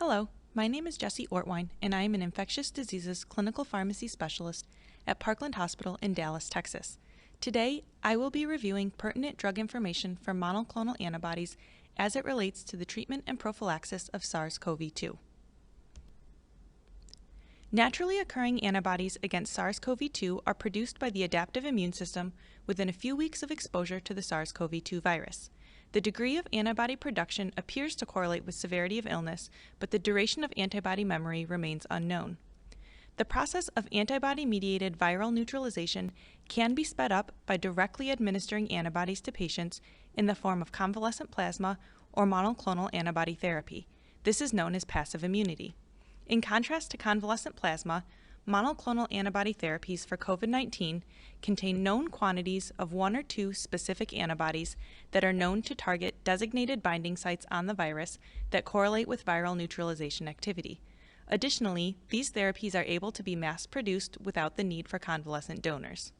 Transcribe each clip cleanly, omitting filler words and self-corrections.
Hello, my name is Jessie Ortwine, and I am an infectious diseases clinical pharmacy specialist at Parkland Hospital in Dallas, Texas. Today, I will be reviewing pertinent drug information for monoclonal antibodies as it relates to the treatment and prophylaxis of SARS-CoV-2. Naturally occurring antibodies against SARS-CoV-2 are produced by the adaptive immune system within a few weeks of exposure to the SARS-CoV-2 virus. The degree of antibody production appears to correlate with severity of illness, but the duration of antibody memory remains unknown. The process of antibody-mediated viral neutralization can be sped up by directly administering antibodies to patients in the form of convalescent plasma or monoclonal antibody therapy. This is known as passive immunity. In contrast to convalescent plasma, monoclonal antibody therapies for COVID-19 contain known quantities of one or two specific antibodies that are known to target designated binding sites on the virus that correlate with viral neutralization activity. Additionally, these therapies are able to be mass-produced without the need for convalescent donors.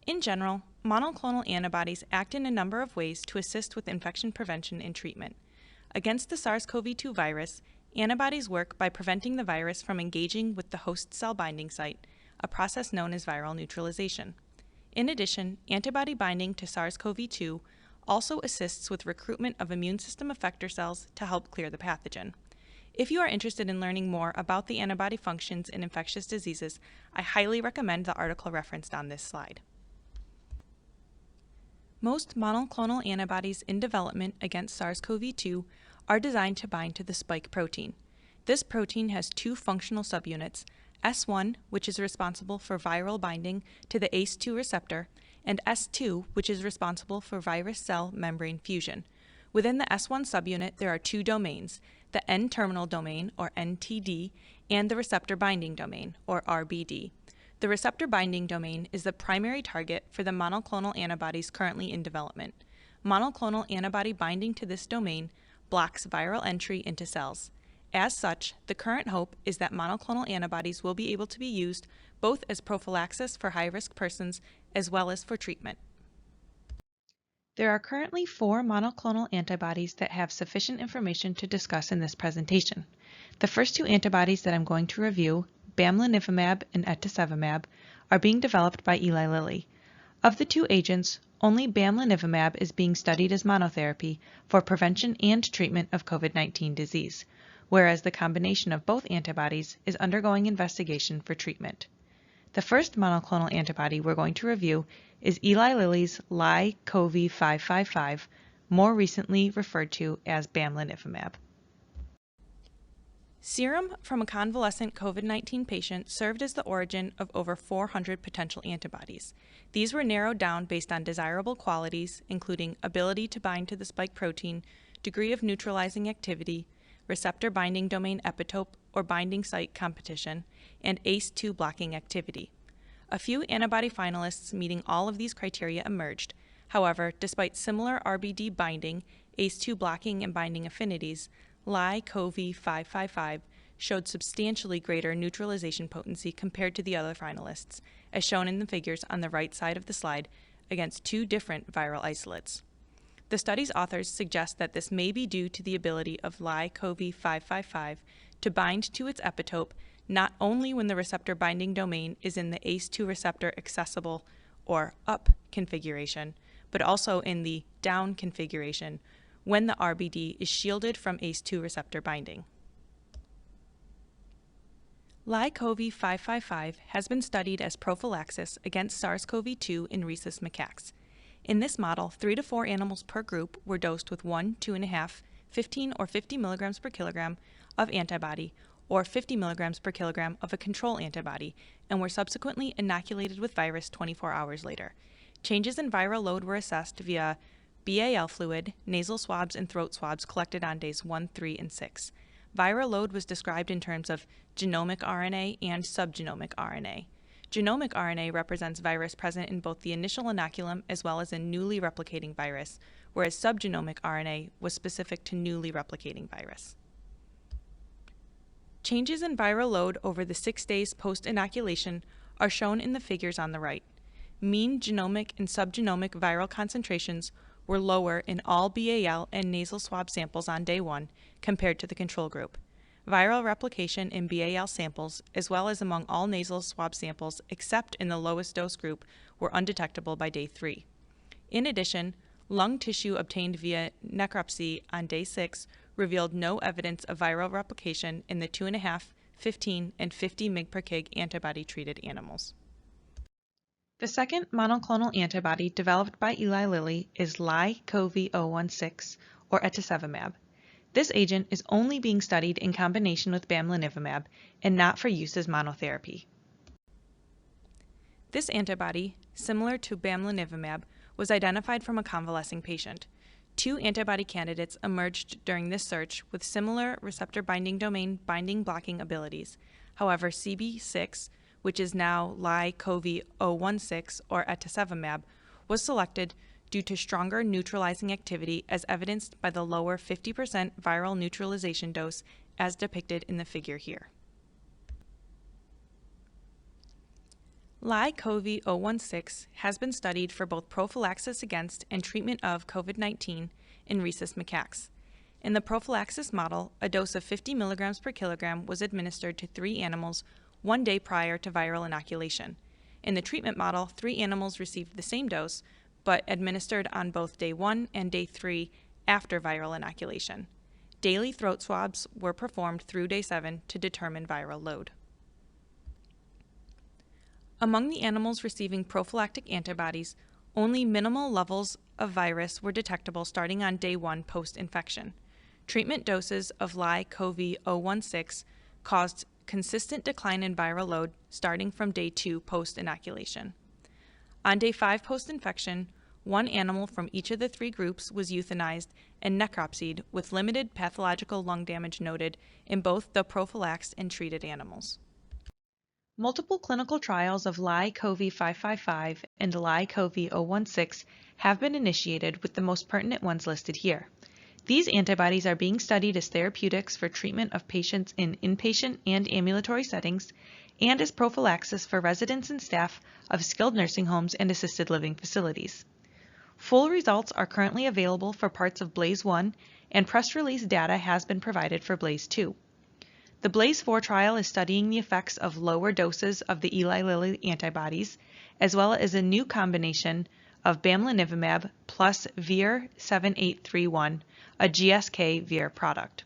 In general, monoclonal antibodies act in a number of ways to assist with infection prevention and treatment. Against the SARS-CoV-2 virus, antibodies work by preventing the virus from engaging with the host cell binding site, a process known as viral neutralization. In addition, antibody binding to SARS-CoV-2 also assists with recruitment of immune system effector cells to help clear the pathogen. If you are interested in learning more about the antibody functions in infectious diseases, I highly recommend the article referenced on this slide. Most monoclonal antibodies in development against SARS-CoV-2 are designed to bind to the spike protein. This protein has two functional subunits, S1, which is responsible for viral binding to the ACE2 receptor, and S2, which is responsible for virus cell membrane fusion. Within the S1 subunit, there are two domains, the N-terminal domain, or NTD, and the receptor binding domain, or RBD. The receptor binding domain is the primary target for the monoclonal antibodies currently in development. Monoclonal antibody binding to this domain blocks viral entry into cells. As such, the current hope is that monoclonal antibodies will be able to be used both as prophylaxis for high-risk persons as well as for treatment. There are currently 4 monoclonal antibodies that have sufficient information to discuss in this presentation. The first 2 antibodies that I'm going to review, Bamlanivimab and etesevimab, are being developed by Eli Lilly. Of the 2 agents, only Bamlanivimab is being studied as monotherapy for prevention and treatment of COVID-19 disease, whereas the combination of both antibodies is undergoing investigation for treatment. The first monoclonal antibody we're going to review is Eli Lilly's LY-CoV-555, more recently referred to as Bamlanivimab. Serum from a convalescent COVID-19 patient served as the origin of over 400 potential antibodies. These were narrowed down based on desirable qualities, including ability to bind to the spike protein, degree of neutralizing activity, receptor binding domain epitope or binding site competition, and ACE2 blocking activity. A few antibody finalists meeting all of these criteria emerged. However, despite similar RBD binding, ACE2 blocking and binding affinities, LY-CoV-555 showed substantially greater neutralization potency compared to the other finalists, as shown in the figures on the right side of the slide against 2 different viral isolates. The study's authors suggest that this may be due to the ability of LY-CoV-555 to bind to its epitope not only when the receptor binding domain is in the ACE2 receptor accessible or up configuration, but also in the down configuration when the RBD is shielded from ACE2 receptor binding. LY-CoV-555 has been studied as prophylaxis against SARS-CoV-2 in rhesus macaques. In this model, 3 to 4 animals per group were dosed with 1, 2.5, 15 or 50 milligrams per kilogram of antibody or 50 milligrams per kilogram of a control antibody and were subsequently inoculated with virus 24 hours later. Changes in viral load were assessed via BAL fluid, nasal swabs, and throat swabs collected on days 1, 3, and 6. Viral load was described in terms of genomic RNA and subgenomic RNA. Genomic RNA represents virus present in both the initial inoculum as well as in newly replicating virus, whereas subgenomic RNA was specific to newly replicating virus. Changes in viral load over the 6 days post-inoculation are shown in the figures on the right. Mean genomic and subgenomic viral concentrations were lower in all BAL and nasal swab samples on day 1 compared to the control group. Viral replication in BAL samples, as well as among all nasal swab samples except in the lowest dose group, were undetectable by day 3. In addition, lung tissue obtained via necropsy on day 6 revealed no evidence of viral replication in the 2.5, 15, and 50 mg/kg antibody-treated animals. The second monoclonal antibody developed by Eli Lilly is LY-CoV-016, or etesevimab. This agent is only being studied in combination with Bamlanivimab and not for use as monotherapy. This antibody, similar to Bamlanivimab, was identified from a convalescing patient. 2 antibody candidates emerged during this search with similar receptor binding domain binding blocking abilities. However, CB6, which is now LY-CoV-016 or etesevimab, was selected due to stronger neutralizing activity as evidenced by the lower 50% viral neutralization dose as depicted in the figure here. LY-CoV-016 has been studied for both prophylaxis against and treatment of COVID-19 in rhesus macaques. In the prophylaxis model, a dose of 50 milligrams per kilogram was administered to 3 animals 1 day prior to viral inoculation. In the treatment model, 3 animals received the same dose, but administered on both day 1 and day 3 after viral inoculation. Daily throat swabs were performed through day 7 to determine viral load. Among the animals receiving prophylactic antibodies, only minimal levels of virus were detectable starting on day 1 post-infection. Treatment doses of LY-CoV-016 caused consistent decline in viral load starting from day 2 post-inoculation. On day 5 post-infection, 1 animal from each of the 3 groups was euthanized and necropsied with limited pathological lung damage noted in both the prophylaxed and treated animals. Multiple clinical trials of LY-CoV-555 and LY-CoV-016 have been initiated with the most pertinent ones listed here. These antibodies are being studied as therapeutics for treatment of patients in inpatient and ambulatory settings and as prophylaxis for residents and staff of skilled nursing homes and assisted living facilities. Full results are currently available for parts of BLAZE 1, and press release data has been provided for BLAZE 2. The BLAZE 4 trial is studying the effects of lower doses of the Eli Lilly antibodies, as well as a new combination of Bamlanivimab plus VIR-7831, a GSK VIR product.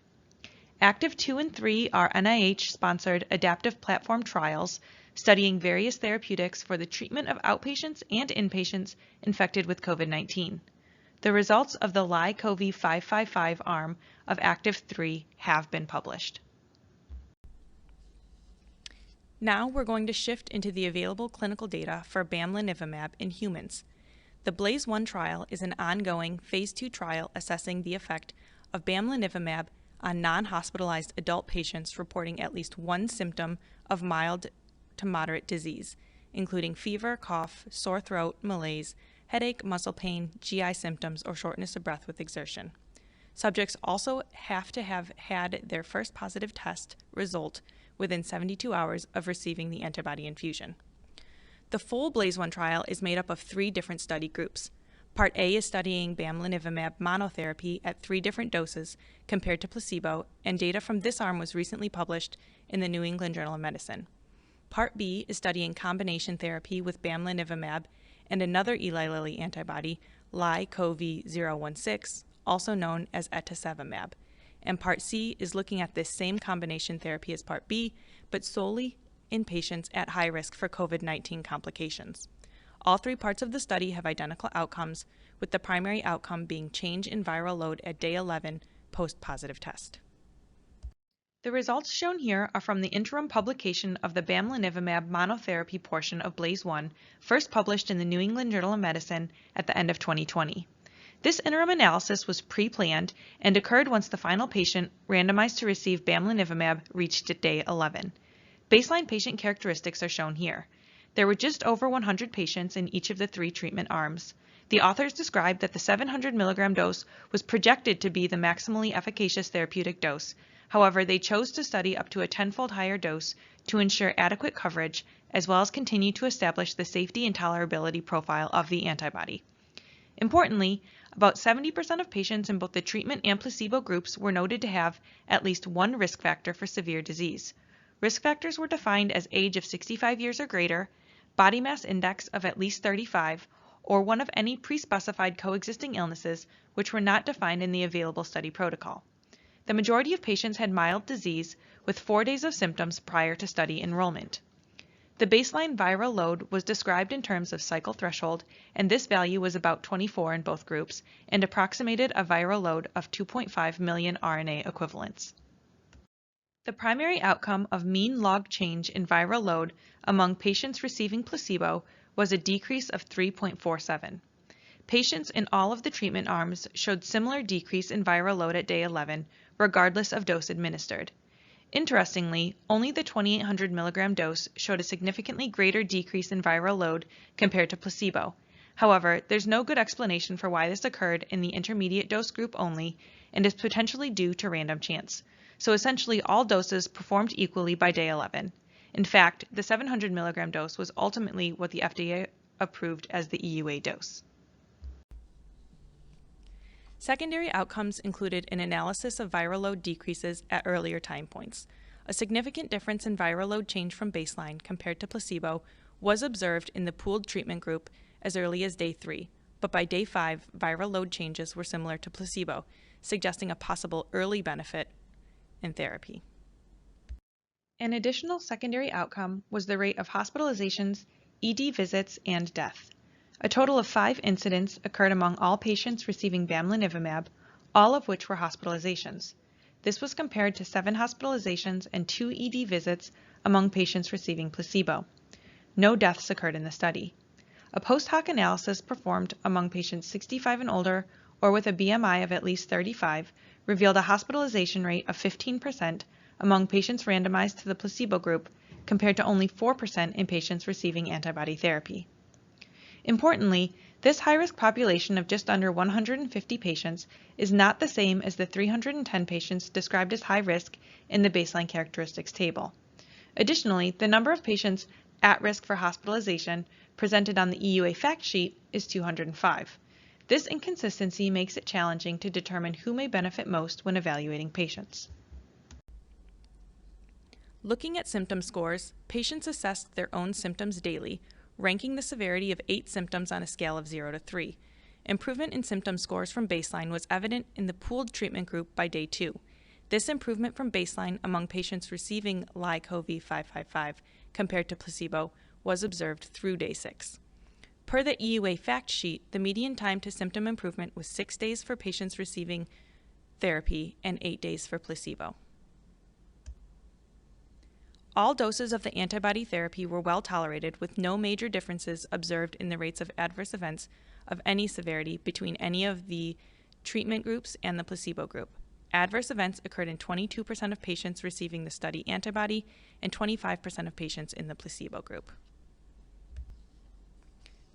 Active 2 and 3 are NIH-sponsored adaptive platform trials studying various therapeutics for the treatment of outpatients and inpatients infected with COVID-19. The results of the LY-CoV-555 arm of Active 3 have been published. Now we're going to shift into the available clinical data for Bamlanivimab in humans. The BLAZE 1 trial is an ongoing Phase 2 trial assessing the effect of Bamlanivimab on non-hospitalized adult patients reporting at least 1 symptom of mild to moderate disease, including fever, cough, sore throat, malaise, headache, muscle pain, GI symptoms, or shortness of breath with exertion. Subjects also have to have had their first positive test result within 72 hours of receiving the antibody infusion. The full BLAZE 1 trial is made up of 3 different study groups. Part A is studying Bamlanivimab monotherapy at 3 different doses compared to placebo, and data from this arm was recently published in the New England Journal of Medicine. Part B is studying combination therapy with Bamlanivimab and another Eli Lilly antibody, LY-CoV-016, also known as etesevimab. And Part C is looking at this same combination therapy as Part B, but solely in patients at high risk for COVID-19 complications. All 3 parts of the study have identical outcomes, with the primary outcome being change in viral load at day 11 post-positive test. The results shown here are from the interim publication of the Bamlanivimab monotherapy portion of BLAZE 1, first published in the New England Journal of Medicine at the end of 2020. This interim analysis was pre-planned and occurred once the final patient randomized to receive Bamlanivimab reached at day 11. Baseline patient characteristics are shown here. There were just over 100 patients in each of the 3 treatment arms. The authors described that the 700 milligram dose was projected to be the maximally efficacious therapeutic dose. However, they chose to study up to a 10-fold higher dose to ensure adequate coverage, as well as continue to establish the safety and tolerability profile of the antibody. Importantly, about 70% of patients in both the treatment and placebo groups were noted to have at least one risk factor for severe disease. Risk factors were defined as age of 65 years or greater, body mass index of at least 35, or one of any pre-specified coexisting illnesses which were not defined in the available study protocol. The majority of patients had mild disease with 4 days of symptoms prior to study enrollment. The baseline viral load was described in terms of cycle threshold, and this value was about 24 in both groups and approximated a viral load of 2.5 million RNA equivalents. The primary outcome of mean log change in viral load among patients receiving placebo was a decrease of 3.47. Patients in all of the treatment arms showed similar decrease in viral load at day 11, regardless of dose administered. Interestingly, only the 2800 mg dose showed a significantly greater decrease in viral load compared to placebo. However, there's no good explanation for why this occurred in the intermediate dose group only and is potentially due to random chance. So essentially all doses performed equally by day 11. In fact, the 700 mg dose was ultimately what the FDA approved as the EUA dose. Secondary outcomes included an analysis of viral load decreases at earlier time points. A significant difference in viral load change from baseline compared to placebo was observed in the pooled treatment group as early as day 3, but by day 5, viral load changes were similar to placebo, suggesting a possible early benefit in therapy. An additional secondary outcome was the rate of hospitalizations, ED visits, and death. A total of 5 incidents occurred among all patients receiving Bamlanivimab, all of which were hospitalizations. This was compared to 7 hospitalizations and 2 ED visits among patients receiving placebo. No deaths occurred in the study. A post hoc analysis performed among patients 65 and older or with a BMI of at least 35 revealed a hospitalization rate of 15% among patients randomized to the placebo group compared to only 4% in patients receiving antibody therapy. Importantly, this high-risk population of just under 150 patients is not the same as the 310 patients described as high risk in the baseline characteristics table. Additionally, the number of patients at risk for hospitalization presented on the EUA fact sheet is 205. This inconsistency makes it challenging to determine who may benefit most when evaluating patients. Looking at symptom scores, patients assessed their own symptoms daily, ranking the severity of 8 symptoms on a scale of 0 to 3. Improvement in symptom scores from baseline was evident in the pooled treatment group by day 2. This improvement from baseline among patients receiving SARS-CoV-2 compared to placebo was observed through day 6. Per the EUA fact sheet, the median time to symptom improvement was 6 days for patients receiving therapy and 8 days for placebo. All doses of the antibody therapy were well tolerated with no major differences observed in the rates of adverse events of any severity between any of the treatment groups and the placebo group. Adverse events occurred in 22% of patients receiving the study antibody and 25% of patients in the placebo group.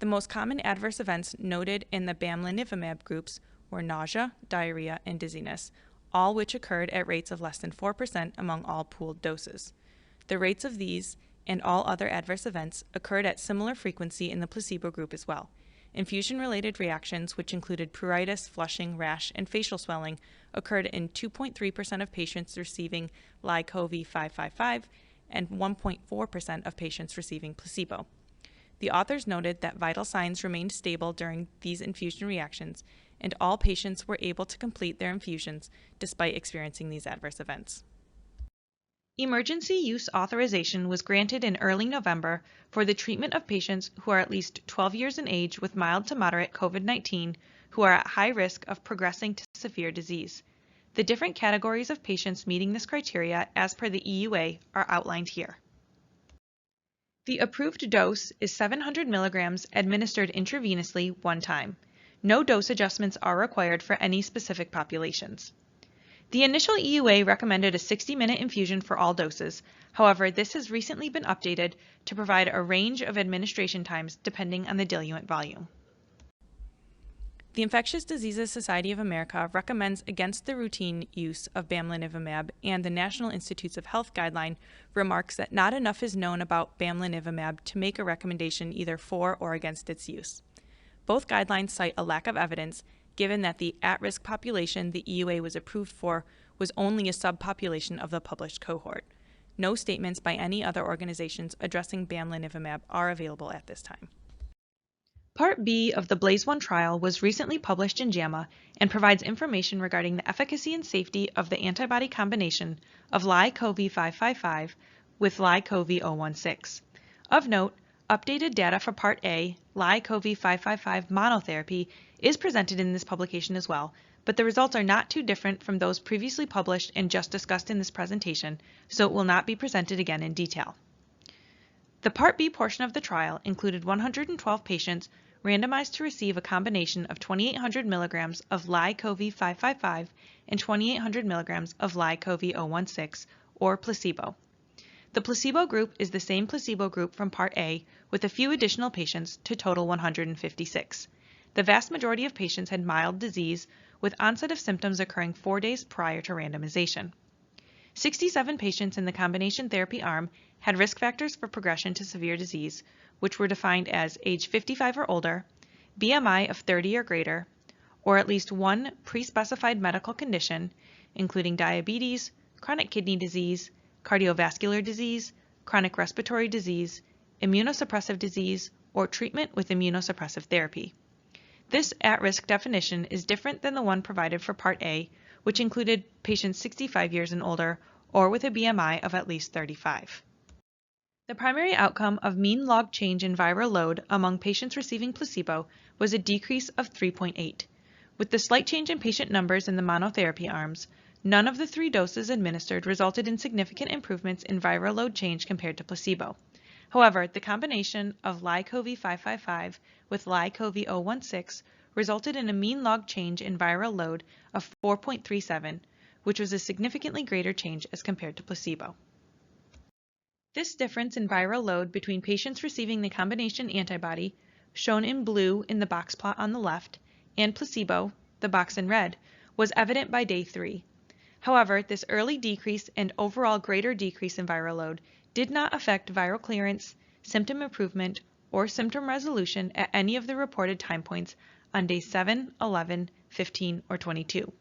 The most common adverse events noted in the Bamlanivimab groups were nausea, diarrhea, and dizziness, all which occurred at rates of less than 4% among all pooled doses. The rates of these and all other adverse events occurred at similar frequency in the placebo group as well. Infusion-related reactions, which included pruritus, flushing, rash, and facial swelling, occurred in 2.3% of patients receiving SARS-CoV-2 and 1.4% of patients receiving placebo. The authors noted that vital signs remained stable during these infusion reactions, and all patients were able to complete their infusions despite experiencing these adverse events. Emergency use authorization was granted in early November for the treatment of patients who are at least 12 years in age with mild to moderate COVID-19 who are at high risk of progressing to severe disease. The different categories of patients meeting this criteria as per the EUA are outlined here. The approved dose is 700 milligrams administered intravenously 1 time. No dose adjustments are required for any specific populations. The initial EUA recommended a 60-minute infusion for all doses. However, this has recently been updated to provide a range of administration times depending on the diluent volume. The Infectious Diseases Society of America recommends against the routine use of Bamlanivimab, and the National Institutes of Health guideline remarks that not enough is known about Bamlanivimab to make a recommendation either for or against its use. Both guidelines cite a lack of evidence, given that the at-risk population the EUA was approved for was only a subpopulation of the published cohort. No statements by any other organizations addressing Bamlanivimab are available at this time. Part B of the BLAZE-1 trial was recently published in JAMA and provides information regarding the efficacy and safety of the antibody combination of LY-CoV-555 with LY-CoV-016. Of note, updated data for Part A, LY-CoV-555 monotherapy, is presented in this publication as well, but the results are not too different from those previously published and just discussed in this presentation, so it will not be presented again in detail. The Part B portion of the trial included 112 patients randomized to receive a combination of 2,800 milligrams of LY-CoV-555 and 2,800 milligrams of LY-CoV-016, or placebo. The placebo group is the same placebo group from Part A, with a few additional patients to total 156. The vast majority of patients had mild disease, with onset of symptoms occurring 4 days prior to randomization. 67 patients in the combination therapy arm had risk factors for progression to severe disease, which were defined as age 55 or older, BMI of 30 or greater, or at least one pre-specified medical condition, including diabetes, chronic kidney disease, cardiovascular disease, chronic respiratory disease, immunosuppressive disease, or treatment with immunosuppressive therapy. This at-risk definition is different than the one provided for Part A, which included patients 65 years and older or with a BMI of at least 35. The primary outcome of mean log change in viral load among patients receiving placebo was a decrease of 3.8. With the slight change in patient numbers in the monotherapy arms, none of the 3 doses administered resulted in significant improvements in viral load change compared to placebo. However, the combination of LY-CoV-555 with LY-CoV-016 resulted in a mean log change in viral load of 4.37, which was a significantly greater change as compared to placebo. This difference in viral load between patients receiving the combination antibody, shown in blue in the box plot on the left, and placebo, the box in red, was evident by day 3. However, this early decrease and overall greater decrease in viral load did not affect viral clearance, symptom improvement, or symptom resolution at any of the reported time points on day 7, 11, 15, or 22.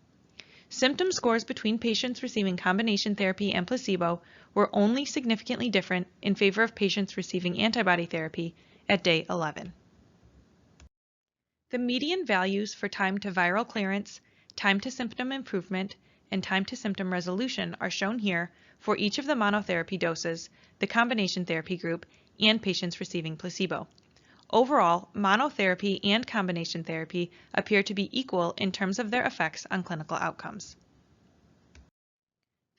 Symptom scores between patients receiving combination therapy and placebo were only significantly different in favor of patients receiving antibody therapy at day 11. The median values for time to viral clearance, time to symptom improvement, and time to symptom resolution are shown here for each of the monotherapy doses, the combination therapy group, and patients receiving placebo. Overall, monotherapy and combination therapy appear to be equal in terms of their effects on clinical outcomes.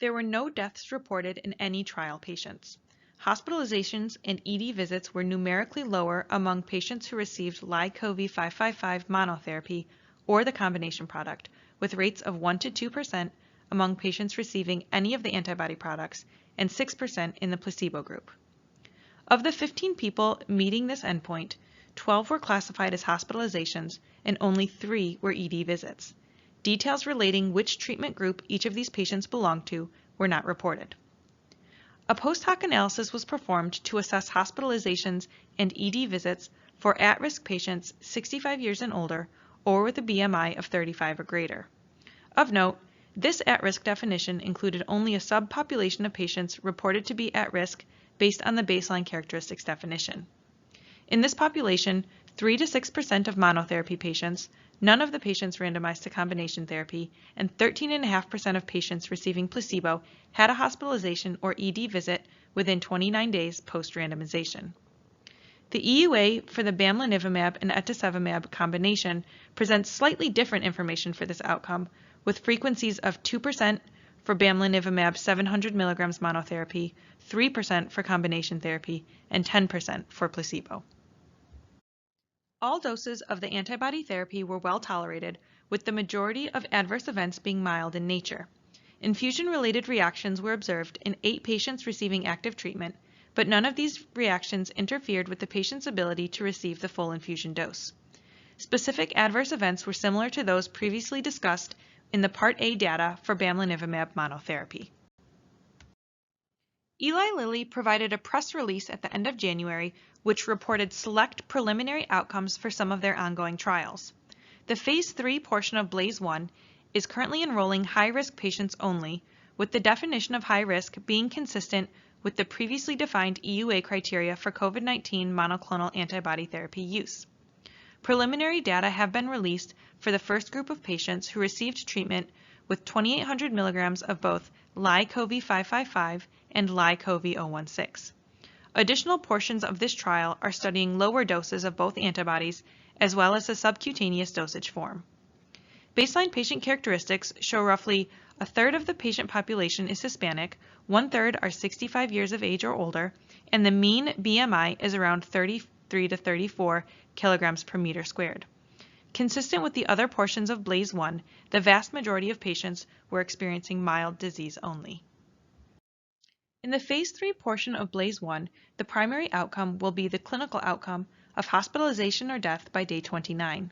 There were no deaths reported in any trial patients. Hospitalizations and ED visits were numerically lower among patients who received LY-CoV-555 monotherapy or the combination product, with rates of 1 to 2% among patients receiving any of the antibody products and 6% in the placebo group. Of the 15 people meeting this endpoint, 12 were classified as hospitalizations and only 3 were ED visits. Details relating which treatment group each of these patients belonged to were not reported. A post hoc analysis was performed to assess hospitalizations and ED visits for at-risk patients 65 years and older or with a BMI of 35 or greater. Of note, this at-risk definition included only a subpopulation of patients reported to be at risk based on the baseline characteristics definition. In this population, 3 to 6% of monotherapy patients, none of the patients randomized to combination therapy, and 13.5% of patients receiving placebo had a hospitalization or ED visit within 29 days post-randomization. The EUA for the Bamlanivimab and etesevimab combination presents slightly different information for this outcome, with frequencies of 2% for Bamlanivimab 700 mg monotherapy, 3% for combination therapy, and 10% for placebo. All doses of the antibody therapy were well tolerated, with the majority of adverse events being mild in nature. Infusion-related reactions were observed in 8 patients receiving active treatment, but none of these reactions interfered with the patient's ability to receive the full infusion dose. Specific adverse events were similar to those previously discussed in the Part A data for Bamlanivimab monotherapy. Eli Lilly provided a press release at the end of January which reported select preliminary outcomes for some of their ongoing trials. The Phase 3 portion of BLAZE 1 is currently enrolling high-risk patients only, with the definition of high risk being consistent with the previously defined EUA criteria for COVID-19 monoclonal antibody therapy use. Preliminary data have been released for the first group of patients who received treatment with 2,800 milligrams of both LiCoV555 and LiCoV016. Additional portions of this trial are studying lower doses of both antibodies as well as a subcutaneous dosage form. Baseline patient characteristics show roughly a third of the patient population is Hispanic, 1/3 are 65 years of age or older, and the mean BMI is around 33 to 34 kilograms per meter squared. Consistent with the other portions of BLAZE 1, the vast majority of patients were experiencing mild disease only. In the Phase 3 portion of BLAZE 1, the primary outcome will be the clinical outcome of hospitalization or death by day 29.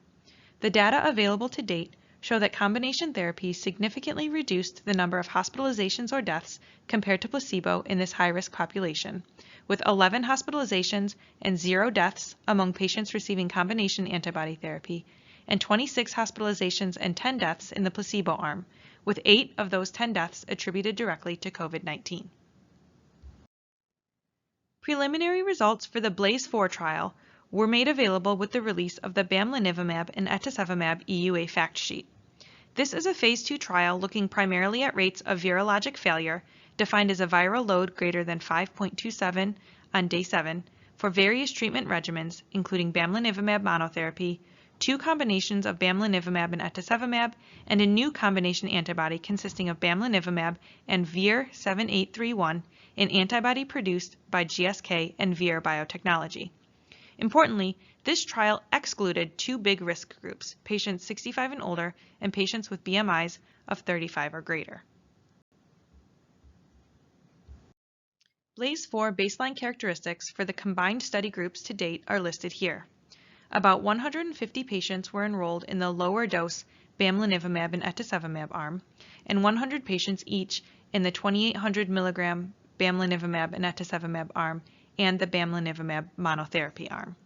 The data available to date show that combination therapy significantly reduced the number of hospitalizations or deaths compared to placebo in this high-risk population, with 11 hospitalizations and 0 deaths among patients receiving combination antibody therapy, and 26 hospitalizations and 10 deaths in the placebo arm, with 8 of those 10 deaths attributed directly to COVID-19. Preliminary results for the BLAZE 4 trial were made available with the release of the Bamlanivimab and Etesevimab EUA fact sheet. This is a Phase 2 trial looking primarily at rates of virologic failure, defined as a viral load greater than 5.27 on day 7, for various treatment regimens, including Bamlanivimab monotherapy, 2 combinations of Bamlanivimab and Etesevimab, and a new combination antibody consisting of Bamlanivimab and VIR-7831, an antibody produced by GSK and Vir Biotechnology. Importantly, this trial excluded 2 big risk groups, patients 65 and older and patients with BMIs of 35 or greater. BLAZE 4 baseline characteristics for the combined study groups to date are listed here. About 150 patients were enrolled in the lower dose Bamlanivimab and Etesevimab arm, and 100 patients each in the 2,800 milligram Bamlanivimab and Etesevimab arm and the Bamlanivimab monotherapy arm.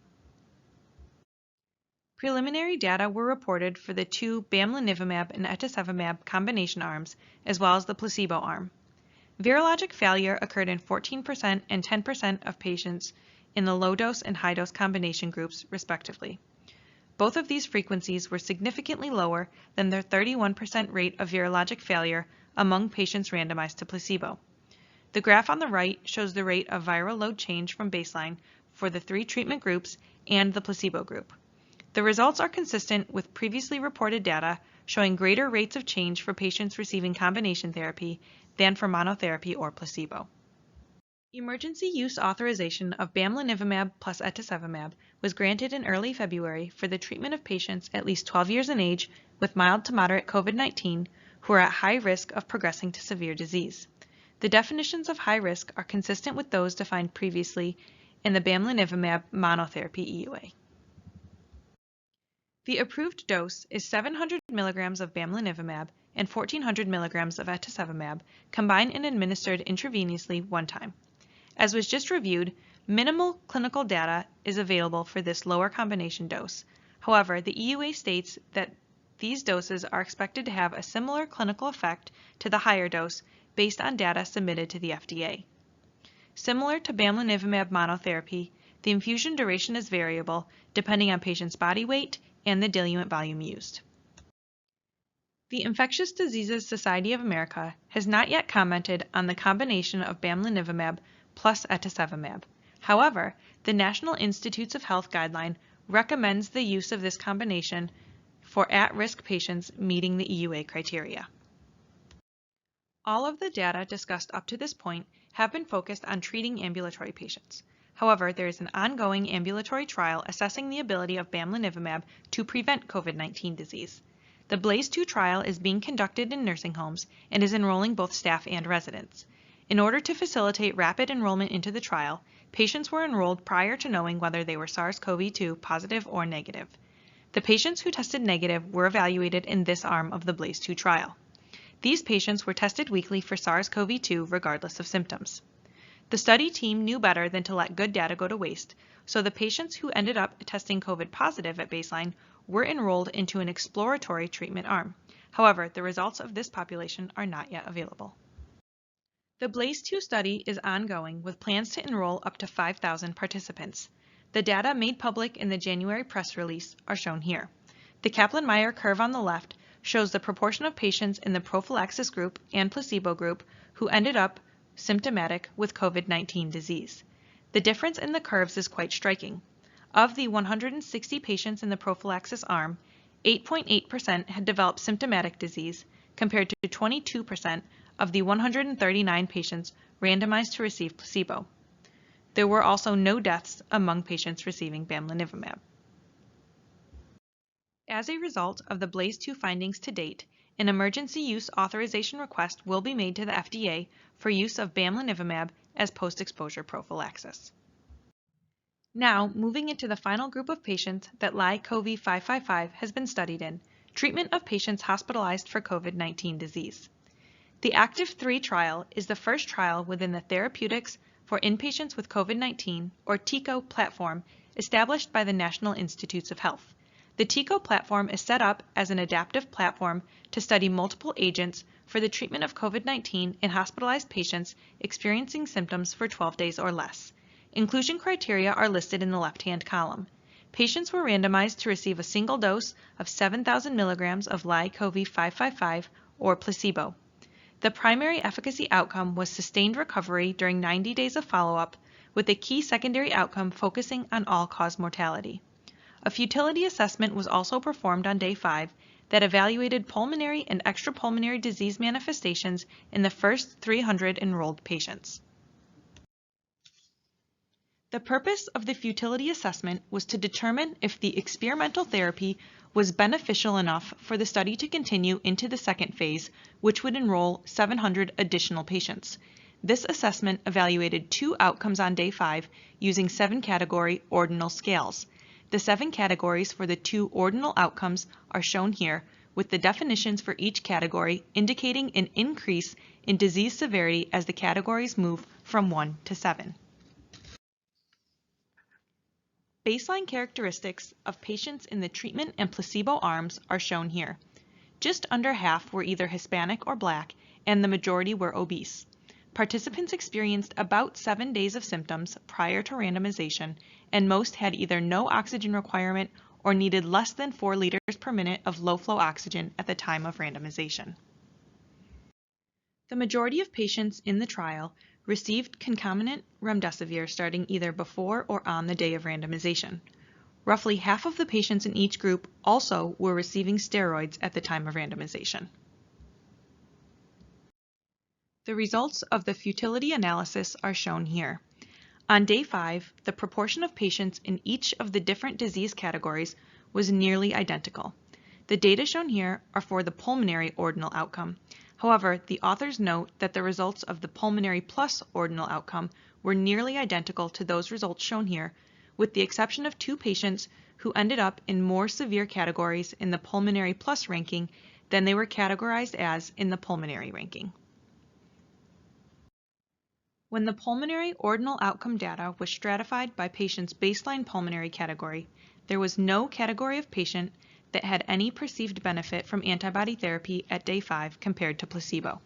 Preliminary data were reported for the 2 Bamlanivimab and Etesevimab combination arms, as well as the placebo arm. Virologic failure occurred in 14% and 10% of patients in the low-dose and high-dose combination groups, respectively. Both of these frequencies were significantly lower than the 31% rate of virologic failure among patients randomized to placebo. The graph on the right shows the rate of viral load change from baseline for the 3 treatment groups and the placebo group. The results are consistent with previously reported data showing greater rates of change for patients receiving combination therapy than for monotherapy or placebo. Emergency use authorization of Bamlanivimab plus Etesevimab was granted in early February for the treatment of patients at least 12 years in age with mild to moderate COVID-19 who are at high risk of progressing to severe disease. The definitions of high risk are consistent with those defined previously in the Bamlanivimab monotherapy EUA. The approved dose is 700 milligrams of Bamlanivimab and 1,400 milligrams of Etesevimab combined and administered intravenously one time. As was just reviewed, minimal clinical data is available for this lower combination dose. However, the EUA states that these doses are expected to have a similar clinical effect to the higher dose based on data submitted to the FDA. Similar to Bamlanivimab monotherapy, the infusion duration is variable depending on patient's body weight and the diluent volume used. The Infectious Diseases Society of America has not yet commented on the combination of Bamlanivimab plus Etesevimab. However, the National Institutes of Health guideline recommends the use of this combination for at-risk patients meeting the EUA criteria. All of the data discussed up to this point have been focused on treating ambulatory patients. However, there is an ongoing ambulatory trial assessing the ability of Bamlanivimab to prevent COVID-19 disease. The BLAZE 2 trial is being conducted in nursing homes and is enrolling both staff and residents. In order to facilitate rapid enrollment into the trial, patients were enrolled prior to knowing whether they were SARS-CoV-2 positive or negative. The patients who tested negative were evaluated in this arm of the BLAZE 2 trial. These patients were tested weekly for SARS-CoV-2 regardless of symptoms. The study team knew better than to let good data go to waste, so the patients who ended up testing COVID positive at baseline were enrolled into an exploratory treatment arm. However, the results of this population are not yet available. The BLAZE-2 study is ongoing with plans to enroll up to 5,000 participants. The data made public in the January press release are shown here. The Kaplan-Meier curve on the left shows the proportion of patients in the prophylaxis group and placebo group who ended up symptomatic with COVID-19 disease. The difference in the curves is quite striking. Of the 160 patients in the prophylaxis arm, 8.8% had developed symptomatic disease, compared to 22% of the 139 patients randomized to receive placebo. There were also no deaths among patients receiving Bamlanivimab. As a result of the BLAZE-2 findings to date, an emergency use authorization request will be made to the FDA for use of Bamlanivimab as post-exposure prophylaxis. Now, moving into the final group of patients that LY-CoV-555 has been studied in, treatment of patients hospitalized for COVID-19 disease. The ACTIV-3 trial is the first trial within the Therapeutics for Inpatients with COVID-19, or TICO platform, established by the National Institutes of Health. The TICO platform is set up as an adaptive platform to study multiple agents for the treatment of COVID-19 in hospitalized patients experiencing symptoms for 12 days or less. Inclusion criteria are listed in the left-hand column. Patients were randomized to receive a single dose of 7,000 milligrams of LY-CoV-555 or placebo. The primary efficacy outcome was sustained recovery during 90 days of follow-up, with a key secondary outcome focusing on all-cause mortality. A futility assessment was also performed on day 5 that evaluated pulmonary and extrapulmonary disease manifestations in the first 300 enrolled patients. The purpose of the futility assessment was to determine if the experimental therapy was beneficial enough for the study to continue into the second phase, which would enroll 700 additional patients. This assessment evaluated 2 outcomes on day 5 using 7-category ordinal scales. The 7 categories for the 2 ordinal outcomes are shown here, with the definitions for each category indicating an increase in disease severity as the categories move from 1 to 7. Baseline characteristics of patients in the treatment and placebo arms are shown here. Just under half were either Hispanic or Black, and the majority were obese. Participants experienced about 7 days of symptoms prior to randomization, and most had either no oxygen requirement or needed less than 4 liters per minute of low-flow oxygen at the time of randomization. The majority of patients in the trial received concomitant remdesivir starting either before or on the day of randomization. Roughly half of the patients in each group also were receiving steroids at the time of randomization. The results of the futility analysis are shown here. On day 5, the proportion of patients in each of the different disease categories was nearly identical. The data shown here are for the pulmonary ordinal outcome. However, the authors note that the results of the pulmonary plus ordinal outcome were nearly identical to those results shown here, with the exception of 2 patients who ended up in more severe categories in the pulmonary plus ranking than they were categorized as in the pulmonary ranking. When the pulmonary ordinal outcome data was stratified by patients' baseline pulmonary category, there was no category of patient that had any perceived benefit from antibody therapy at day 5 compared to placebo.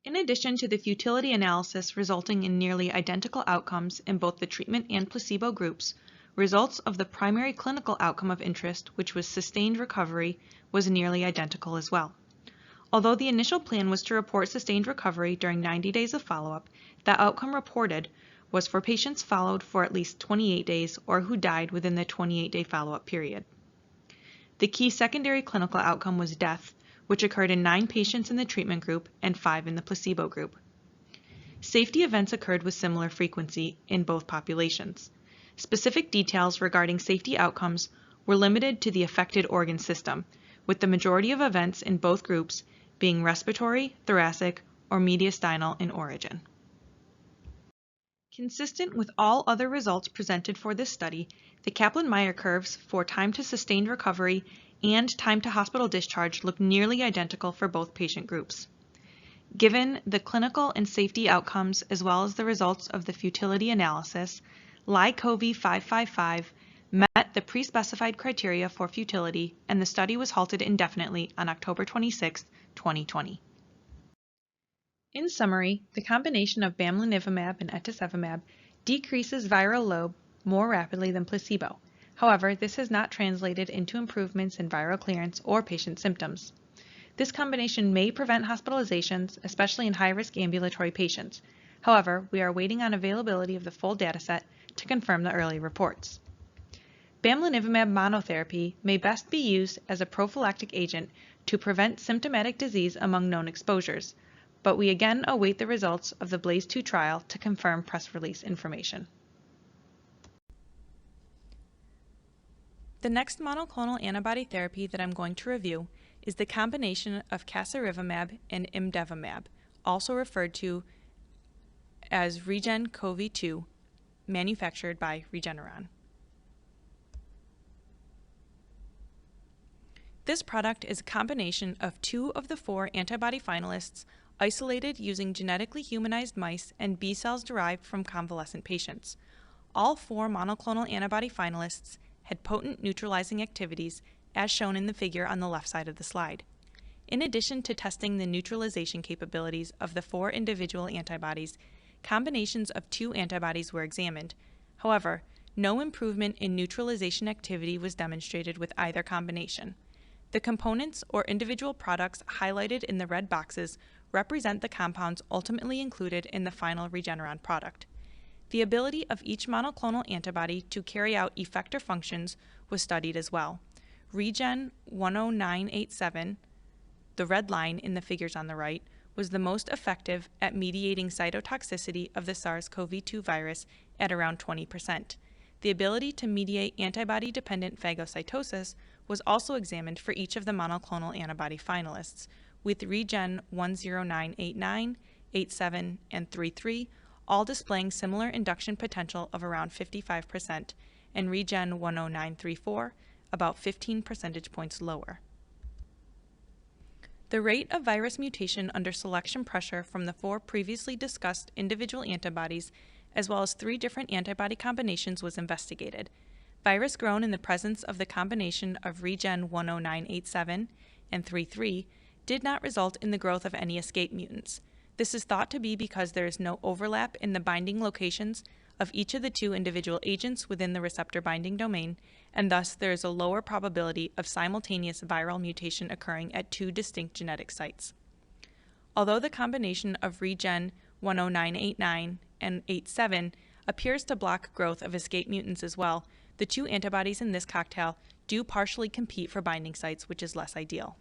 In addition to the futility analysis resulting in nearly identical outcomes in both the treatment and placebo groups, results of the primary clinical outcome of interest, which was sustained recovery, was nearly identical as well. Although the initial plan was to report sustained recovery during 90 days of follow-up, the outcome reported was for patients followed for at least 28 days or who died within the 28-day follow-up period. The key secondary clinical outcome was death, which occurred in 9 patients in the treatment group and 5 in the placebo group. Safety events occurred with similar frequency in both populations. Specific details regarding safety outcomes were limited to the affected organ system, with the majority of events in both groups being respiratory, thoracic, or mediastinal in origin. Consistent with all other results presented for this study, the Kaplan-Meier curves for time to sustained recovery and time to hospital discharge look nearly identical for both patient groups. Given the clinical and safety outcomes as well as the results of the futility analysis, LICOV-555 met the pre-specified criteria for futility, and the study was halted indefinitely on October 26, 2020. In summary, the combination of Bamlanivimab and etesevimab decreases viral load more rapidly than placebo. However, this has not translated into improvements in viral clearance or patient symptoms. This combination may prevent hospitalizations, especially in high-risk ambulatory patients. However, we are waiting on availability of the full dataset to confirm the early reports. Bamlanivimab monotherapy may best be used as a prophylactic agent to prevent symptomatic disease among known exposures, but we again await the results of the BLAZE-2 trial to confirm press release information. The next monoclonal antibody therapy that I'm going to review is the combination of casirivimab and imdevimab, also referred to as REGEN-COV-2, manufactured by Regeneron. This product is a combination of 2 of the 4 antibody finalists isolated using genetically humanized mice and B cells derived from convalescent patients. All 4 monoclonal antibody finalists had potent neutralizing activities, as shown in the figure on the left side of the slide. In addition to testing the neutralization capabilities of the 4 individual antibodies, combinations of 2 antibodies were examined. However, no improvement in neutralization activity was demonstrated with either combination. The components or individual products highlighted in the red boxes represent the compounds ultimately included in the final Regeneron product. The ability of each monoclonal antibody to carry out effector functions was studied as well. REGEN-10987, the red line in the figures on the right, was the most effective at mediating cytotoxicity of the SARS-CoV-2 virus at around 20%. The ability to mediate antibody-dependent phagocytosis was also examined for each of the monoclonal antibody finalists, with REGEN-10989, 87, and 33 all displaying similar induction potential of around 55%, and REGEN-10934 about 15 percentage points lower. The rate of virus mutation under selection pressure from the 4 previously discussed individual antibodies, as well as 3 different antibody combinations, was investigated. Virus grown in the presence of the combination of REGEN-10987 and 33 did not result in the growth of any escape mutants. This is thought to be because there is no overlap in the binding locations of each of the 2 individual agents within the receptor binding domain, and thus there is a lower probability of simultaneous viral mutation occurring at 2 distinct genetic sites. Although the combination of REGEN-10989 and 87 appears to block growth of escape mutants as well, the 2 antibodies in this cocktail do partially compete for binding sites, which is less ideal.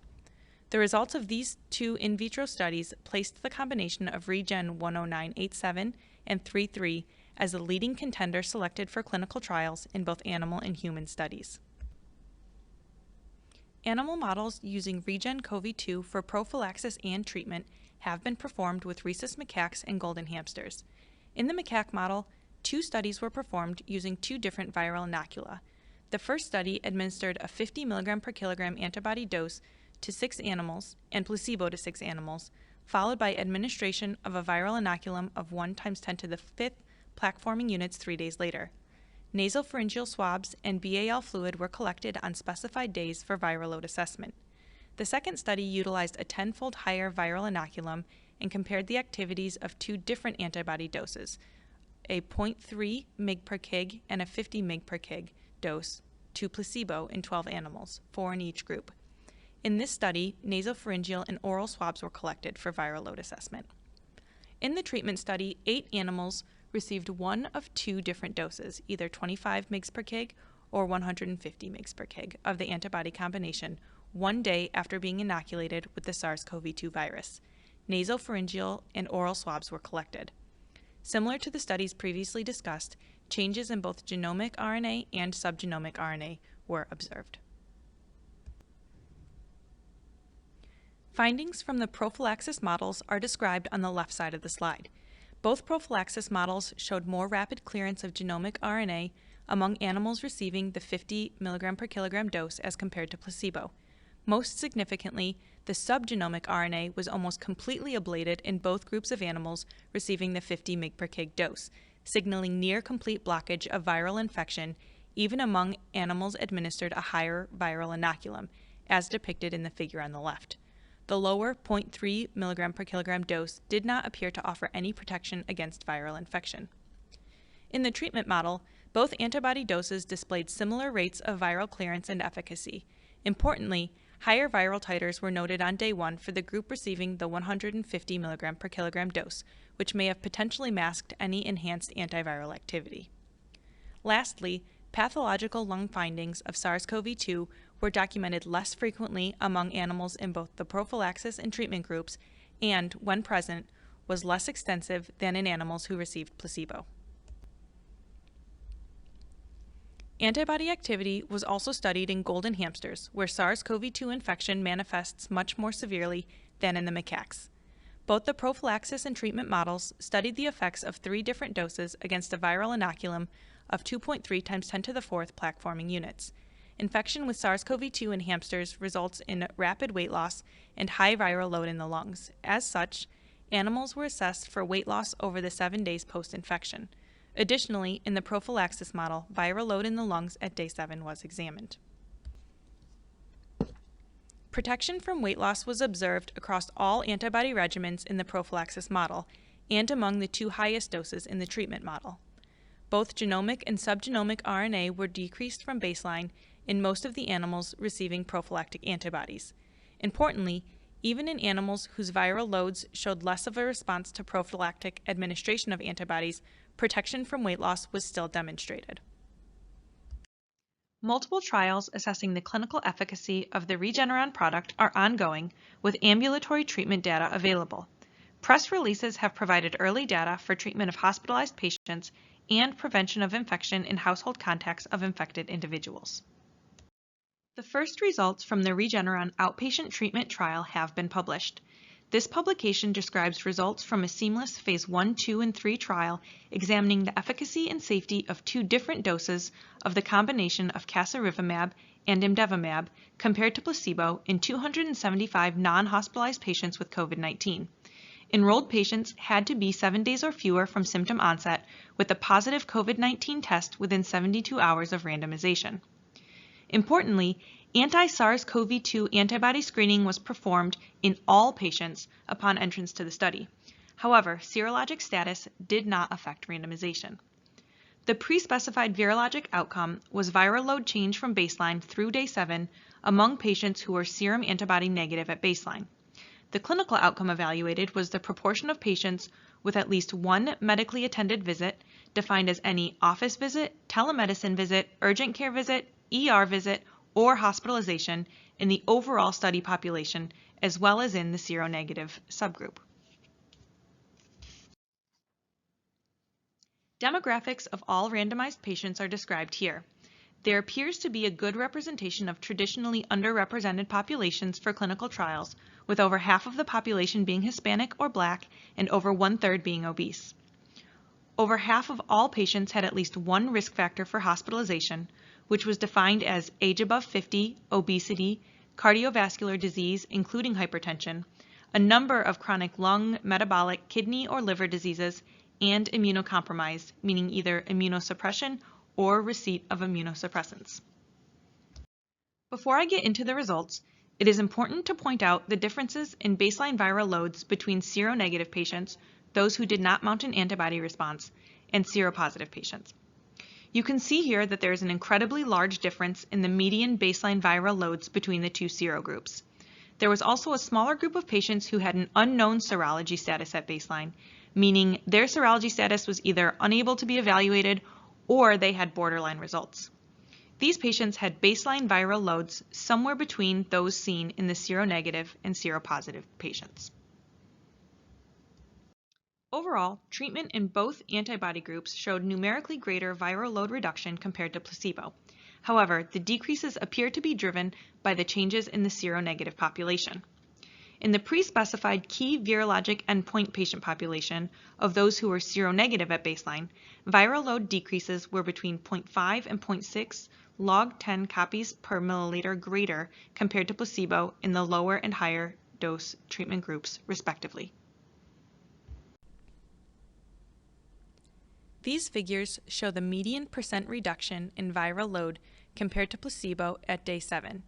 The results of these 2 in vitro studies placed the combination of REGEN-10987 and 33 as the leading contender selected for clinical trials in both animal and human studies. Animal models using REGEN-COV-2 for prophylaxis and treatment have been performed with rhesus macaques and golden hamsters. In the macaque model, 2 studies were performed using 2 different viral inocula. The first study administered a 50 mg per kilogram antibody dose to 6 animals and placebo to 6 animals, followed by administration of a viral inoculum of 1 × 10⁵ plaque-forming units 3 days later. Nasopharyngeal swabs and BAL fluid were collected on specified days for viral load assessment. The second study utilized a 10-fold higher viral inoculum and compared the activities of 2 different antibody doses, a 0.3 mg per kg and a 50 mg per kg dose to placebo in 12 animals, 4 in each group. In this study, nasopharyngeal and oral swabs were collected for viral load assessment. In the treatment study, 8 animals received 1 of 2 different doses, either 25 mg per kg or 150 mg per kg of the antibody combination 1 day after being inoculated with the SARS-CoV-2 virus. Nasopharyngeal and oral swabs were collected. Similar to the studies previously discussed, changes in both genomic RNA and subgenomic RNA were observed. Findings from the prophylaxis models are described on the left side of the slide. Both prophylaxis models showed more rapid clearance of genomic RNA among animals receiving the 50 mg per kilogram dose as compared to placebo. Most significantly, the subgenomic RNA was almost completely ablated in both groups of animals receiving the 50 mg/kg dose, signaling near complete blockage of viral infection even among animals administered a higher viral inoculum, as depicted in the figure on the left. The lower 0.3 mg/kg dose did not appear to offer any protection against viral infection. In the treatment model, both antibody doses displayed similar rates of viral clearance and efficacy. Importantly, higher viral titers were noted on day 1 for the group receiving the 150 mg/kg dose, which may have potentially masked any enhanced antiviral activity. Lastly, pathological lung findings of SARS-CoV-2 were documented less frequently among animals in both the prophylaxis and treatment groups, and, when present, was less extensive than in animals who received placebo. Antibody activity was also studied in golden hamsters, where SARS-CoV-2 infection manifests much more severely than in the macaques. Both the prophylaxis and treatment models studied the effects of 3 different doses against a viral inoculum of 2.3 × 10⁴ plaque-forming units. Infection with SARS-CoV-2 in hamsters results in rapid weight loss and high viral load in the lungs. As such, animals were assessed for weight loss over the 7 days post-infection. Additionally, in the prophylaxis model, viral load in the lungs at day 7 was examined. Protection from weight loss was observed across all antibody regimens in the prophylaxis model and among the 2 highest doses in the treatment model. Both genomic and subgenomic RNA were decreased from baseline in most of the animals receiving prophylactic antibodies. Importantly, even in animals whose viral loads showed less of a response to prophylactic administration of antibodies, protection from weight loss was still demonstrated. Multiple trials assessing the clinical efficacy of the Regeneron product are ongoing, with ambulatory treatment data available. Press releases have provided early data for treatment of hospitalized patients and prevention of infection in household contacts of infected individuals. The first results from the Regeneron outpatient treatment trial have been published. This publication describes results from a seamless phase 1, 2, and 3 trial examining the efficacy and safety of 2 different doses of the combination of casirivimab and imdevimab compared to placebo in 275 non-hospitalized patients with COVID-19. Enrolled patients had to be 7 days or fewer from symptom onset with a positive COVID-19 test within 72 hours of randomization. Importantly, anti-SARS-CoV-2 antibody screening was performed in all patients upon entrance to the study. However, serologic status did not affect randomization. The pre-specified virologic outcome was viral load change from baseline through day 7 among patients who were serum antibody negative at baseline. The clinical outcome evaluated was the proportion of patients with at least 1 medically attended visit, defined as any office visit, telemedicine visit, urgent care visit, ER visit, or hospitalization in the overall study population, as well as in the seronegative subgroup. Demographics of all randomized patients are described here. There appears to be a good representation of traditionally underrepresented populations for clinical trials, with over half of the population being Hispanic or Black and over 1/3 being obese. Over half of all patients had at least 1 risk factor for hospitalization, which was defined as age above 50, obesity, cardiovascular disease, including hypertension, a number of chronic lung, metabolic, kidney, or liver diseases, and immunocompromised, meaning either immunosuppression or receipt of immunosuppressants. Before I get into the results, it is important to point out the differences in baseline viral loads between seronegative patients, those who did not mount an antibody response, and seropositive patients. You can see here that there is an incredibly large difference in the median baseline viral loads between the 2 serogroups. There was also a smaller group of patients who had an unknown serology status at baseline, meaning their serology status was either unable to be evaluated or they had borderline results. These patients had baseline viral loads somewhere between those seen in the seronegative and seropositive patients. Overall, treatment in both antibody groups showed numerically greater viral load reduction compared to placebo. However, the decreases appear to be driven by the changes in the seronegative population. In the pre-specified key virologic endpoint patient population of those who were seronegative at baseline, viral load decreases were between 0.5 and 0.6 log 10 copies per milliliter greater compared to placebo in the lower and higher dose treatment groups, respectively. These figures show the median % reduction in viral load compared to placebo at day 7.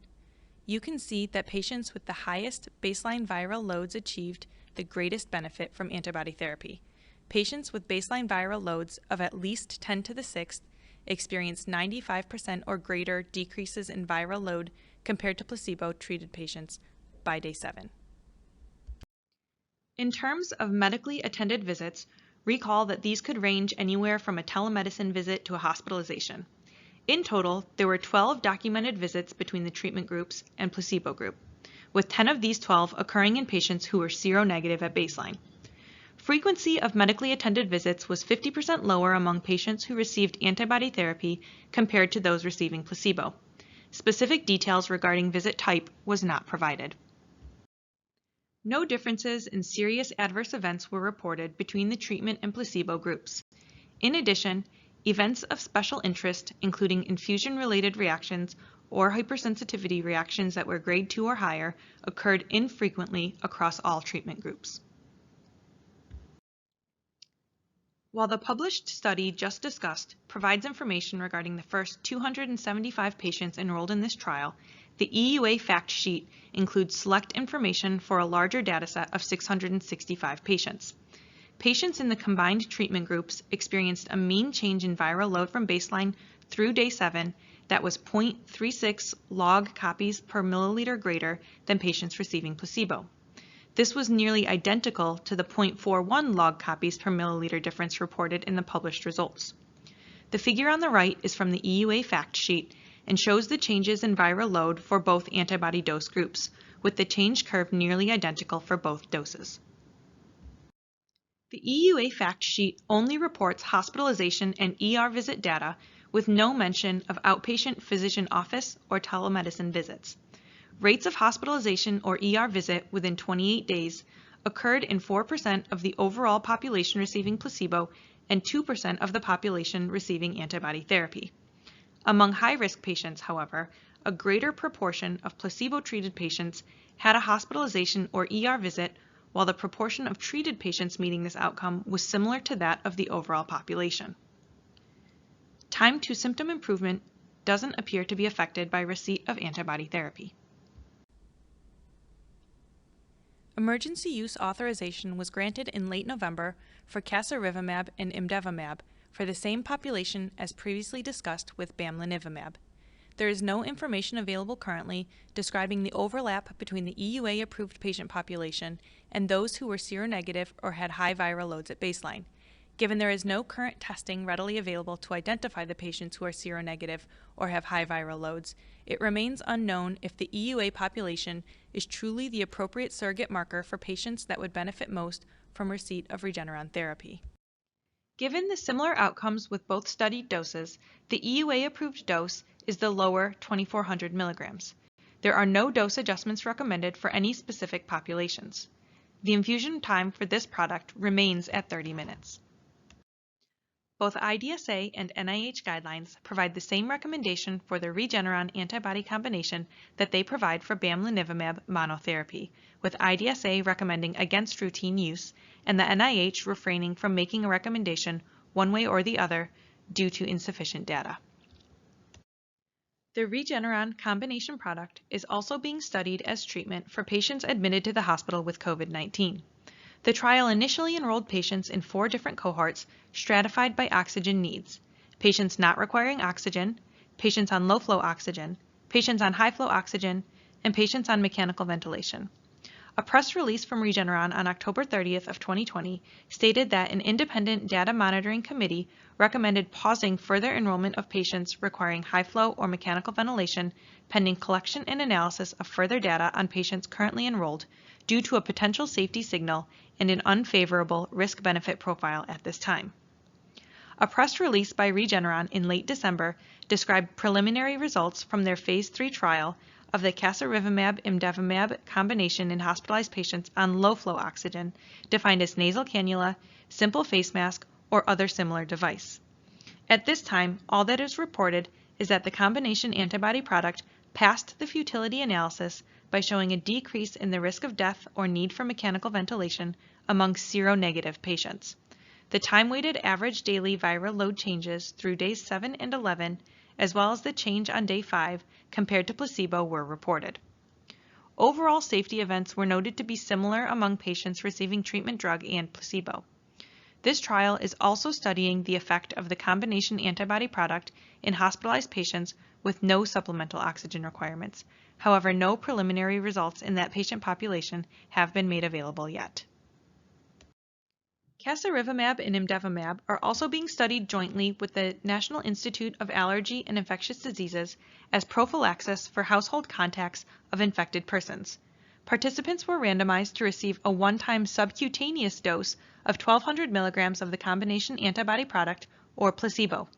You can see that patients with the highest baseline viral loads achieved the greatest benefit from antibody therapy. Patients with baseline viral loads of at least 10 to the 6th experienced 95% or greater decreases in viral load compared to placebo-treated patients by day 7. In terms of medically attended visits, recall that these could range anywhere from a telemedicine visit to a hospitalization. In total, there were 12 documented visits between the treatment groups and placebo group, with 10 of these 12 occurring in patients who were seronegative at baseline. Frequency of medically attended visits was 50% lower among patients who received antibody therapy compared to those receiving placebo. Specific details regarding visit type was not provided. No differences in serious adverse events were reported between the treatment and placebo groups. In addition, events of special interest, including infusion-related reactions or hypersensitivity reactions that were grade 2 or higher, occurred infrequently across all treatment groups. While the published study just discussed provides information regarding the first 275 patients enrolled in this trial, the EUA fact sheet includes select information for a larger dataset of 665 patients. Patients in the combined treatment groups experienced a mean change in viral load from baseline through day 7 that was 0.36 log copies per milliliter greater than patients receiving placebo. This was nearly identical to the 0.41 log copies per milliliter difference reported in the published results. The figure on the right is from the EUA fact sheet and shows the changes in viral load for both antibody dose groups, with the change curve nearly identical for both doses. The EUA fact sheet only reports hospitalization and ER visit data with no mention of outpatient physician office or telemedicine visits. Rates of hospitalization or ER visit within 28 days occurred in 4% of the overall population receiving placebo and 2% of the population receiving antibody therapy. Among high-risk patients, however, a greater proportion of placebo-treated patients had a hospitalization or ER visit, while the proportion of treated patients meeting this outcome was similar to that of the overall population. Time to symptom improvement doesn't appear to be affected by receipt of antibody therapy. Emergency use authorization was granted in late November for casirivimab and imdevimab for the same population as previously discussed with Bamlanivimab. There is no information available currently describing the overlap between the EUA-approved patient population and those who were seronegative or had high viral loads at baseline. Given there is no current testing readily available to identify the patients who are seronegative or have high viral loads, it remains unknown if the EUA population is truly the appropriate surrogate marker for patients that would benefit most from receipt of Regeneron therapy. Given the similar outcomes with both studied doses, the EUA-approved dose is the lower 2,400 milligrams. There are no dose adjustments recommended for any specific populations. The infusion time for this product remains at 30 minutes. Both IDSA and NIH guidelines provide the same recommendation for the Regeneron antibody combination that they provide for Bamlanivimab monotherapy, with IDSA recommending against routine use and the NIH refraining from making a recommendation one way or the other due to insufficient data. The Regeneron combination product is also being studied as treatment for patients admitted to the hospital with COVID-19. The trial initially enrolled patients in 4 different cohorts stratified by oxygen needs: patients not requiring oxygen, patients on low-flow oxygen, patients on high-flow oxygen, and patients on mechanical ventilation. A press release from Regeneron on October 30th of 2020 stated that an independent data monitoring committee recommended pausing further enrollment of patients requiring high-flow or mechanical ventilation pending collection and analysis of further data on patients currently enrolled due to a potential safety signal and an unfavorable risk-benefit profile at this time. A press release by Regeneron in late December described preliminary results from their phase 3 trial of the casirivimab-imdevimab combination in hospitalized patients on low-flow oxygen, defined as nasal cannula, simple face mask, or other similar device. At this time, all that is reported is that the combination antibody product passed the futility analysis by showing a decrease in the risk of death or need for mechanical ventilation among seronegative patients. The time-weighted average daily viral load changes through days 7 and 11, as well as the change on day 5 compared to placebo, were reported. Overall safety events were noted to be similar among patients receiving treatment drug and placebo. This trial is also studying the effect of the combination antibody product in hospitalized patients with no supplemental oxygen requirements. However, no preliminary results in that patient population have been made available yet. Casirivimab and imdevimab are also being studied jointly with the National Institute of Allergy and Infectious Diseases as prophylaxis for household contacts of infected persons. Participants were randomized to receive a one-time subcutaneous dose of 1,200 milligrams of the combination antibody product or placebo.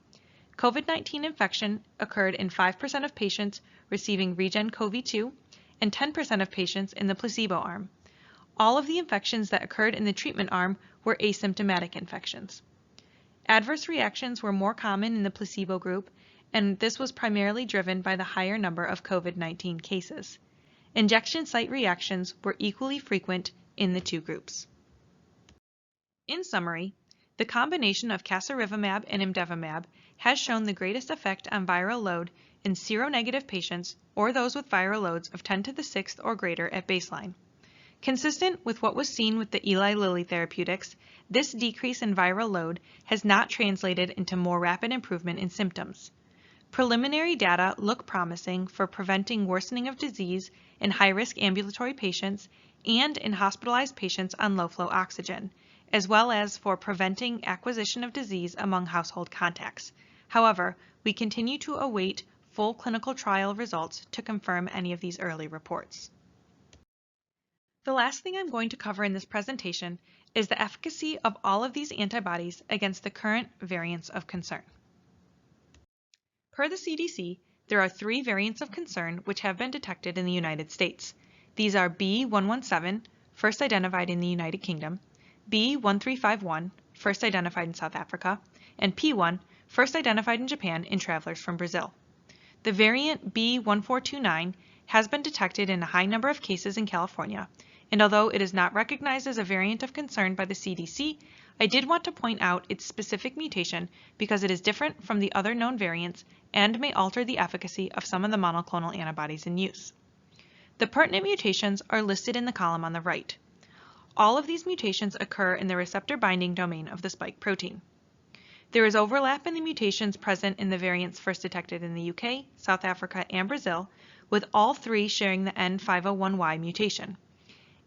COVID-19 infection occurred in 5% of patients receiving REGEN-COV-2 and 10% of patients in the placebo arm. All of the infections that occurred in the treatment arm were asymptomatic infections. Adverse reactions were more common in the placebo group, and this was primarily driven by the higher number of COVID-19 cases. Injection site reactions were equally frequent in the two groups. In summary, the combination of casirivimab and imdevimab has shown the greatest effect on viral load in seronegative patients or those with viral loads of 10 to the 6th or greater at baseline. Consistent with what was seen with the Eli Lilly therapeutics, this decrease in viral load has not translated into more rapid improvement in symptoms. Preliminary data look promising for preventing worsening of disease in high-risk ambulatory patients and in hospitalized patients on low-flow oxygen, as well as for preventing acquisition of disease among household contacts. However, we continue to await full clinical trial results to confirm any of these early reports. The last thing I'm going to cover in this presentation is the efficacy of all of these antibodies against the current variants of concern. Per the CDC, there are 3 variants of concern which have been detected in the United States. These are B.1.1.7, first identified in the United Kingdom, B.1.3.5.1, first identified in South Africa, and P.1, first identified in Japan in travelers from Brazil. The variant B.1.4.2.9 has been detected in a high number of cases in California, and although it is not recognized as a variant of concern by the CDC, I did want to point out its specific mutation because it is different from the other known variants and may alter the efficacy of some of the monoclonal antibodies in use. The pertinent mutations are listed in the column on the right. All of these mutations occur in the receptor binding domain of the spike protein. There is overlap in the mutations present in the variants first detected in the UK, South Africa, and Brazil, with all 3 sharing the N501Y mutation.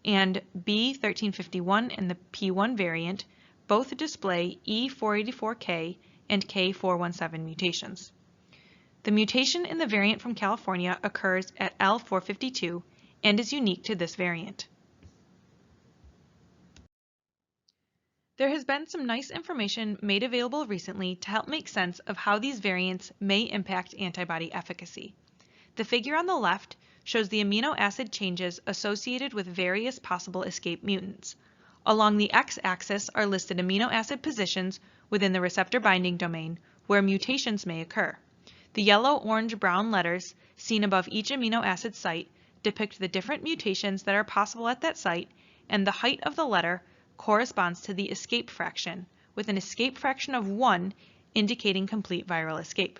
And B1351 and the P1 variant both display E484K and K417 mutations. The mutation in the variant from California occurs at L452 and is unique to this variant. There has been some nice information made available recently to help make sense of how these variants may impact antibody efficacy. The figure on the left shows the amino acid changes associated with various possible escape mutants. Along the x-axis are listed amino acid positions within the receptor binding domain where mutations may occur. The yellow, orange, brown letters seen above each amino acid site depict the different mutations that are possible at that site, and the height of the letter corresponds to the escape fraction, with an escape fraction of 1 indicating complete viral escape.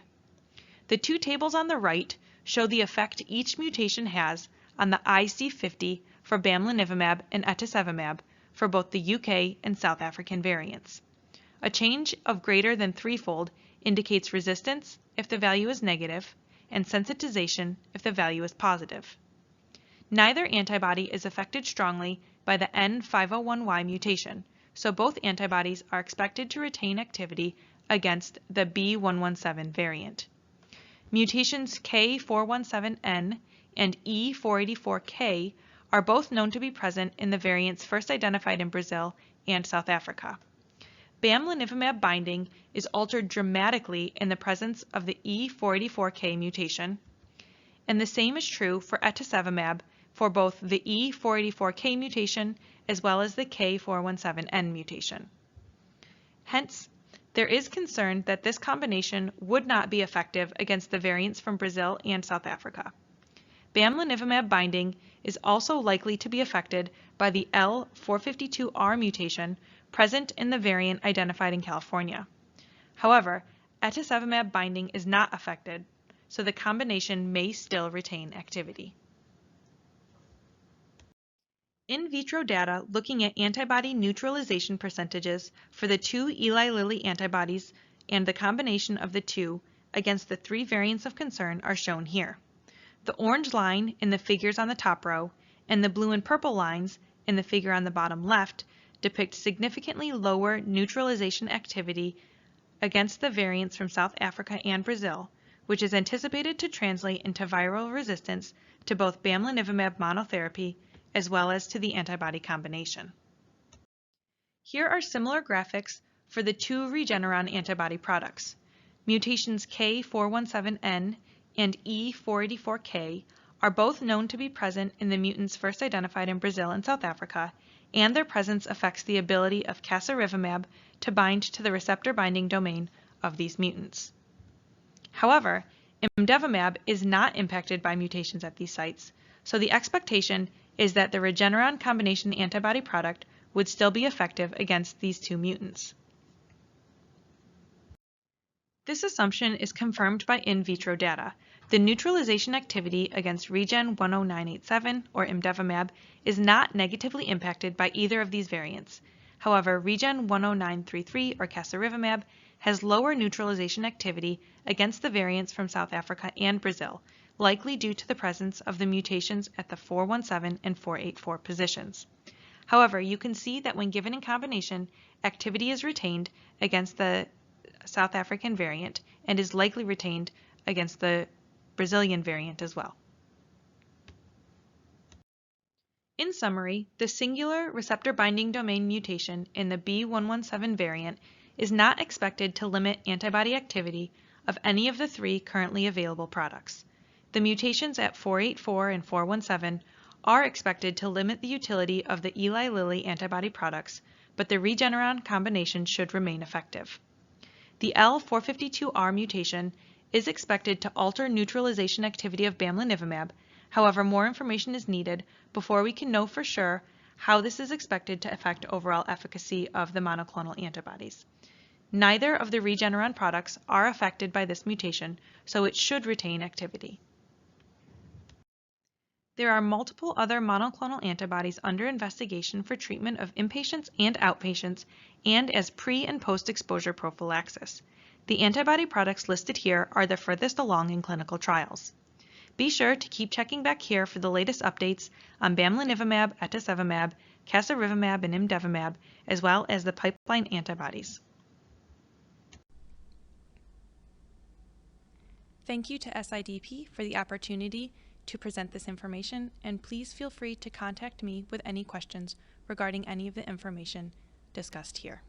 The 2 tables on the right show the effect each mutation has on the IC50 for Bamlanivimab and etesevimab for both the UK and South African variants. A change of greater than 3-fold indicates resistance if the value is negative and sensitization if the value is positive. Neither antibody is affected strongly by the N501Y mutation, so both antibodies are expected to retain activity against the B117 variant. Mutations K417N and E484K are both known to be present in the variants first identified in Brazil and South Africa. Bamlanivimab binding is altered dramatically in the presence of the E484K mutation, and the same is true for etesevimab for both the E484K mutation as well as the K417N mutation. Hence, There is concern that this combination would not be effective against the variants from Brazil and South Africa. Bamlanivimab binding is also likely to be affected by the L452R mutation present in the variant identified in California. However, etesevimab binding is not affected, so the combination may still retain activity. In vitro data looking at antibody neutralization percentages for the two Eli Lilly antibodies and the combination of the two against the three variants of concern are shown here. The orange line in the figures on the top row and the blue and purple lines in the figure on the bottom left depict significantly lower neutralization activity against the variants from South Africa and Brazil, which is anticipated to translate into viral resistance to both Bamlanivimab monotherapy as well as to the antibody combination. Here are similar graphics for the two Regeneron antibody products. Mutations K417N and E484K are both known to be present in the mutants first identified in Brazil and South Africa, and their presence affects the ability of casirivimab to bind to the receptor binding domain of these mutants. However, imdevimab is not impacted by mutations at these sites, so the expectation is that the Regeneron combination antibody product would still be effective against these two mutants. This assumption is confirmed by in vitro data. The neutralization activity against Regen 10987 or imdevimab is not negatively impacted by either of these variants. However, Regen 10933 or casirivimab has lower neutralization activity against the variants from South Africa and Brazil, likely due to the presence of the mutations at the 417 and 484 positions. However, you can see that when given in combination, activity is retained against the South African variant and is likely retained against the Brazilian variant as well. In summary, the singular receptor binding domain mutation in the B117 variant is not expected to limit antibody activity of any of the three currently available products. The mutations at 484 and 417 are expected to limit the utility of the Eli Lilly antibody products, but the Regeneron combination should remain effective. The L452R mutation is expected to alter neutralization activity of Bamlanivimab. However, more information is needed before we can know for sure how this is expected to affect overall efficacy of the monoclonal antibodies. Neither of the Regeneron products are affected by this mutation, so it should retain activity. There are multiple other monoclonal antibodies under investigation for treatment of inpatients and outpatients and as pre- and post-exposure prophylaxis. The antibody products listed here are the furthest along in clinical trials. Be sure to keep checking back here for the latest updates on Bamlanivimab, etesevimab, casirivimab, and imdevimab, as well as the pipeline antibodies. Thank you to SIDP for the opportunity to present this information, and please feel free to contact me with any questions regarding any of the information discussed here.